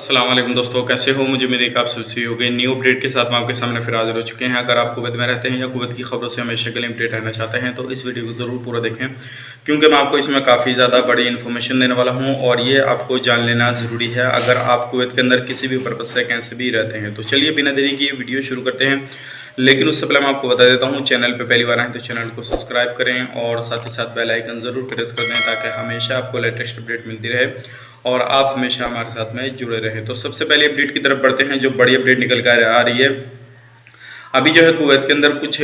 अस्सलाम वालेकुम दोस्तों, कैसे हो? मुझे उम्मीद है कि आप सब सही हो गए। न्यू अपडेट के साथ मैं आपके सामने फिर हाजिर हो चुके हैं। अगर आप कुवैत में रहते हैं या कुवैत की खबरों से हमेशा के लिए अपडेट रहना चाहते हैं तो इस वीडियो को ज़रूर पूरा देखें, क्योंकि मैं आपको इसमें काफ़ी ज़्यादा बड़ी इन्फॉर्मेशन देने वाला हूँ और ये आपको जान लेना ज़रूरी है अगर आप कुवैत के अंदर किसी भी पर्पज़ से कैसे भी रहते हैं। तो चलिए बिना देरी किए वीडियो शुरू करते हैं, लेकिन उससे पहले मैं आपको बता देता हूँ, चैनल पे पहली बार आए तो चैनल को सब्सक्राइब करें और साथ ही साथ बेल आइकन ज़रूर प्रेस कर दें ताकि हमेशा आपको लेटेस्ट अपडेट मिलती रहे और आप हमेशा हमारे साथ में जुड़े रहें। तो सबसे पहले अपडेट की तरफ बढ़ते हैं, जो बड़ी अपडेट निकल कर आ रही है। अभी जो है कुवैत के अंदर कुछ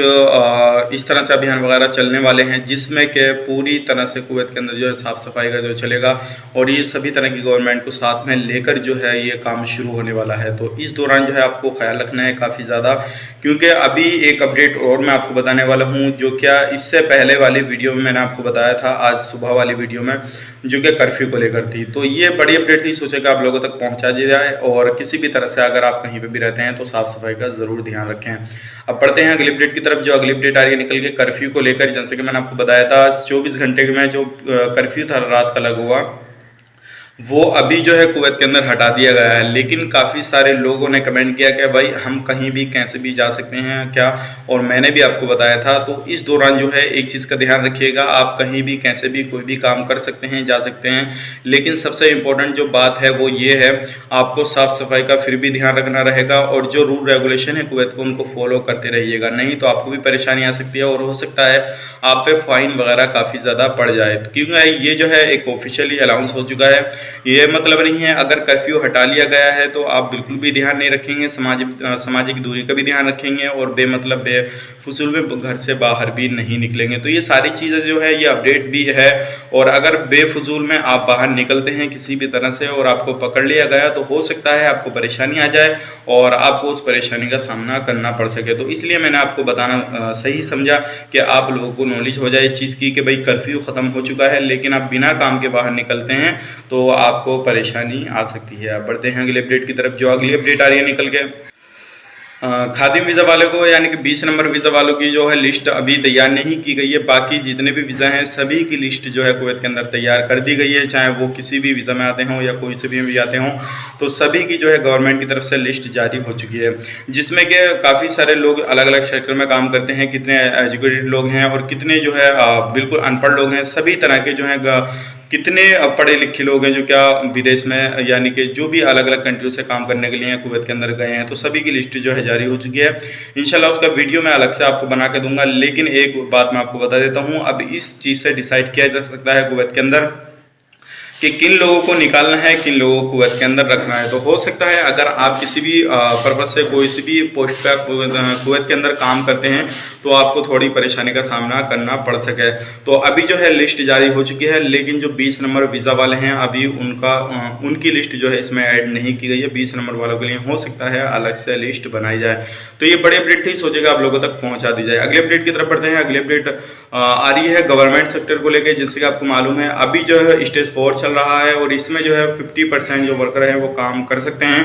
इस तरह से अभियान वगैरह चलने वाले हैं जिसमें कि पूरी तरह से कुवैत के अंदर जो है साफ़ सफाई का जो चलेगा और ये सभी तरह की गवर्नमेंट को साथ में लेकर जो है ये काम शुरू होने वाला है। तो इस दौरान जो है आपको ख्याल रखना है काफ़ी ज़्यादा, क्योंकि अभी एक अपडेट और मैं आपको बताने वाला हूँ जो क्या इससे पहले वाली वीडियो में मैंने आपको बताया था, आज सुबह वाली वीडियो में, जो कि कर्फ्यू को लेकर थी। तो ये बड़ी अपडेट थी, सोचा कि आप लोगों तक पहुँचा दी जाए और किसी भी तरह से अगर आप कहीं पर भी रहते हैं तो साफ़ सफाई का ज़रूर ध्यान रखें। अब बढ़ते हैं अगली अपडेट की तरफ। जो अगली अपडेट आ रही है निकल के कर्फ्यू को लेकर, जैसे कि मैंने आपको बताया था 24 घंटे में जो कर्फ्यू था रात का लगा हुआ, वो अभी जो है कुवैत के अंदर हटा दिया गया है। लेकिन काफ़ी सारे लोगों ने कमेंट किया कि भाई हम कहीं भी कैसे भी जा सकते हैं क्या, और मैंने भी आपको बताया था। तो इस दौरान जो है एक चीज़ का ध्यान रखिएगा, आप कहीं भी कैसे भी कोई भी काम कर सकते हैं, जा सकते हैं, लेकिन सबसे इम्पोर्टेंट जो बात है वो ये है, आपको साफ़ सफाई का फिर भी ध्यान रखना रहेगा और जो रूल रेगुलेशन है कुवैत को उनको फॉलो करते रहिएगा, नहीं तो आपको भी परेशानी आ सकती है और हो सकता है आप पे फाइन वगैरह काफ़ी ज़्यादा पड़ जाए, क्योंकि ये जो है एक ऑफिशियली अनाउंस हो चुका है। ये मतलब नहीं है अगर कर्फ्यू हटा लिया गया है तो आप बिल्कुल भी ध्यान नहीं रखेंगे, सामाजिक दूरी का भी ध्यान रखेंगे और बेमतलब बेफजूल में घर से बाहर भी नहीं निकलेंगे। तो ये सारी चीज़ें जो है ये अपडेट भी है, और अगर बेफजूल में आप बाहर निकलते हैं किसी भी तरह से और आपको पकड़ लिया गया तो हो सकता है आपको परेशानी आ जाए और आपको उस परेशानी का सामना करना पड़ सके। तो इसलिए मैंने आपको बताना सही समझा कि आप लोगों को नॉलेज हो जाए इस चीज़ की कि भाई कर्फ्यू ख़त्म हो चुका है, लेकिन आप बिना काम के बाहर निकलते हैं तो आपको परेशानी आ सकती है। अब बढ़ते हैं अगले अपडेट की तरफ। जो अगली अपडेट आ रही है निकल के, खादिम वीज़ा वाले को यानी कि 20 नंबर वीज़ा वालों की जो है लिस्ट अभी तैयार नहीं की गई है। बाकी जितने भी वीज़ा हैं सभी की लिस्ट जो है कुवैत के अंदर तैयार कर दी गई है, चाहे वो किसी भी वीज़ा में आते हों या कोई से भी आते हों, तो सभी की जो है गवर्नमेंट की तरफ से लिस्ट जारी हो चुकी है, जिसमें कि काफ़ी सारे लोग अलग अलग सेक्टर में काम करते हैं, कितने एजुकेटेड लोग हैं और कितने जो है बिल्कुल अनपढ़ लोग हैं, सभी तरह के जो हैं कितने पढ़े लिखे लोग हैं जो क्या विदेश में यानी कि जो भी अलग अलग कंट्रियों से काम करने के लिए कुवैत के अंदर गए हैं, तो सभी की लिस्ट जो है जारी हो चुकी है। इंशाल्लाह उसका वीडियो मैं अलग से आपको बना के दूंगा, लेकिन एक बात मैं आपको बता देता हूं, अब इस चीज़ से डिसाइड किया जा सकता है कुवैत के अंदर कि किन लोगों को निकालना है, किन लोगों को कुवैत के अंदर रखना है। तो हो सकता है अगर आप किसी भी पर्पज से कोई सी भी पोस्ट पर कुवैत के अंदर काम करते हैं तो आपको थोड़ी परेशानी का सामना करना पड़ सके। तो अभी जो है लिस्ट जारी हो चुकी है, लेकिन जो 20 नंबर वीज़ा वाले हैं अभी उनकी लिस्ट जो है इसमें ऐड नहीं की गई है। 20 नंबर वालों के लिए हो सकता है अलग से लिस्ट बनाई जाए। तो ये बड़ी अपडेट थी, सोचेगा आप लोगों तक पहुँचा दी जाए। अगली अपडेट की तरफ बढ़ते हैं। अगली अपडेट आ रही है गवर्नमेंट सेक्टर को लेकर, जैसे कि आपको मालूम है अभी जो है स्टेज 4 चल रहा है और इसमें जो है 50% जो वर्कर हैं वो काम कर सकते हैं।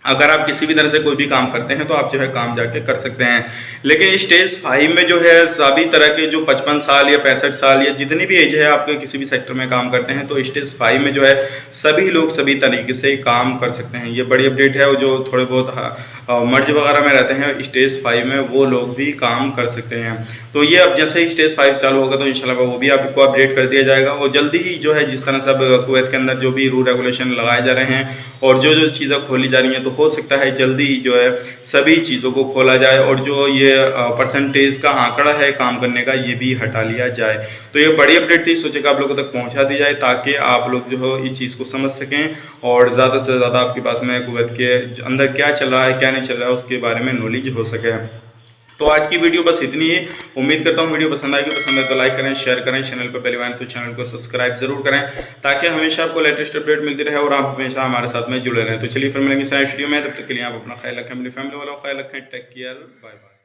अगर आप किसी भी तरह से कोई भी काम करते हैं तो आप जो है काम जाके कर सकते हैं, लेकिन स्टेज 5 में जो है सभी तरह के जो 55 साल या 65 साल या जितनी भी एज है आपके किसी भी सेक्टर में काम करते हैं, तो स्टेज 5 में जो है सभी लोग सभी तरीके से काम कर सकते हैं। ये बड़ी अपडेट है, और जो थोड़े बहुत मर्ज वगैरह में रहते हैं स्टेज 5 में वो लोग भी काम कर सकते हैं। तो ये अब जैसे ही स्टेज 5 चालू होगा तो इंशाल्लाह वो भी आपको अपडेट कर दिया जाएगा, और जल्दी ही जो है जिस तरह से अब कुवैत के अंदर जो भी रूल रेगुलेशन लगाए जा रहे हैं और जो जो चीज़ें खोली जा रही हैं, तो हो सकता है जल्दी जो है सभी चीज़ों को खोला जाए और जो ये परसेंटेज का आंकड़ा है काम करने का ये भी हटा लिया जाए। तो ये बड़ी अपडेट थी, सोचे कि आप लोगों तक पहुंचा दी जाए ताकि आप लोग जो है इस चीज़ को समझ सकें और ज़्यादा से ज़्यादा आपके पास में कुवैत के अंदर क्या चल रहा है क्या नहीं चल रहा है उसके बारे में नॉलेज हो सके। तो आज की वीडियो बस इतनी ही। उम्मीद करता हूँ वीडियो पसंद आएगी, पसंद है तो लाइक करें, शेयर करें, चैनल पर पहली बार तो चैनल को सब्सक्राइब जरूर करें ताकि हमेशा आपको लेटेस्ट अपडेट मिलती रहे और आप हमेशा हमारे साथ में जुड़े रहें। तो चलिए फिर मिलेंगे इस वीडियो में, तब तक के लिए आप अपना ख्याल रखें, अपनी फैमिली वालों का ख्याल रखें। Take care, bye bye.